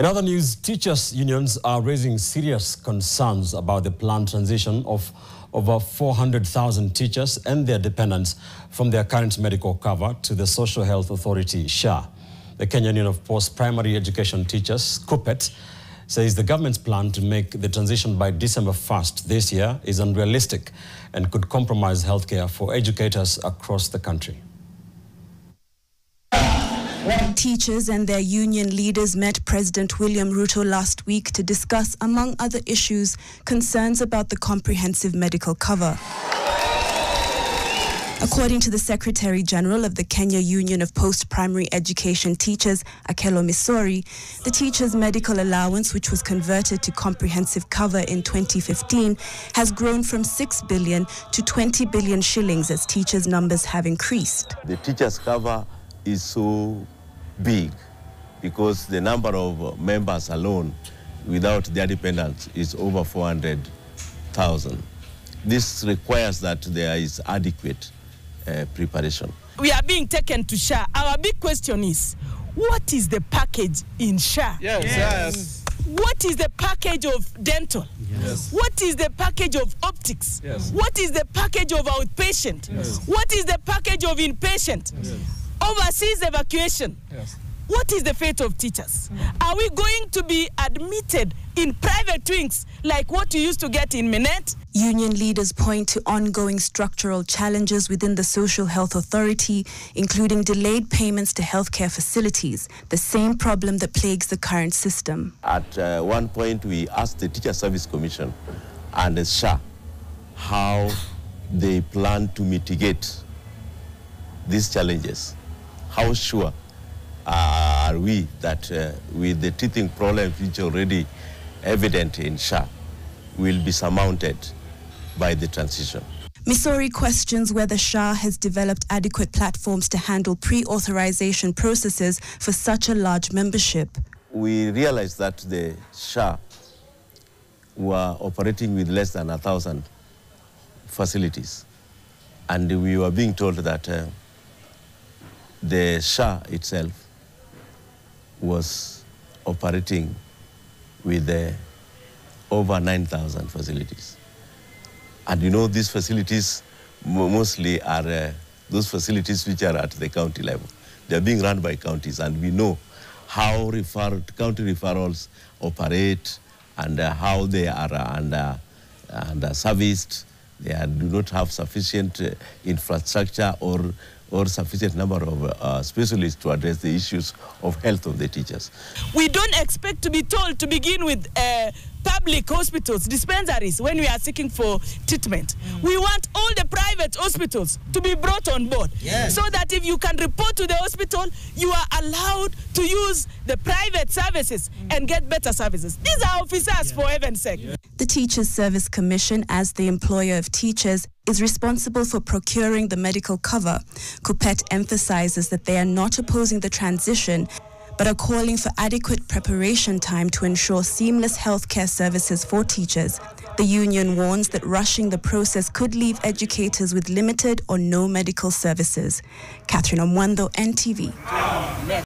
In other news, teachers' unions are raising serious concerns about the planned transition of over 400,000 teachers and their dependents from their current medical cover to the Social Health Authority, SHA. The Kenya Union of Post-Primary Education Teachers, KUPPET, says the government's plan to make the transition by December 1st this year is unrealistic and could compromise healthcare for educators across the country. Teachers and their union leaders met President William Ruto last week to discuss, among other issues, concerns about the comprehensive medical cover. According to the Secretary General of the Kenya Union of Post-Primary Education Teachers, Akelo Misori, the teachers' medical allowance, which was converted to comprehensive cover in 2015, has grown from 6 billion to 20 billion shillings as teachers' numbers have increased. The teachers' cover is so big because the number of members alone without their dependents is over 400,000. This requires that there is adequate preparation. We are being taken to SHA. Our big question is, what is the package in SHA? Yes. What is the package of dental? Yes. What is the package of optics? Yes. What is the package of outpatient? Yes. What is the package of inpatient? Yes. Overseas evacuation. Yes. What is the fate of teachers? Are we going to be admitted in private wings like what you used to get in Minette? Union leaders point to ongoing structural challenges within the Social Health Authority, including delayed payments to healthcare facilities, the same problem that plagues the current system. At one point, we asked the Teacher Service Commission and the SHA how they plan to mitigate these challenges. How sure are we that with the teething problems which are already evident in SHA will be surmounted by the transition? Misori questions whether SHA has developed adequate platforms to handle pre-authorization processes for such a large membership. We realized that the SHA were operating with less than 1,000 facilities, and we were being told that the SHA itself was operating with over 9,000 facilities. And you know, these facilities mostly are those facilities which are at the county level. They are being run by counties, and we know how county referrals operate and how they are serviced. They do not have sufficient infrastructure or sufficient number of specialists to address the issues of health of the teachers. We don't expect to be told to begin with public hospitals, dispensaries, when we are seeking for treatment. We want all the private hospitals to be brought on board, so that if you can report to the hospital, you are allowed to use the private services and get better services. These are officers, for heaven's sake. The Teachers Service Commission, as the employer of teachers, is responsible for procuring the medical cover. KUPPET emphasizes that they are not opposing the transition, but are calling for adequate preparation time to ensure seamless healthcare services for teachers. The union warns that rushing the process could leave educators with limited or no medical services. Catherine Omwando, NTV.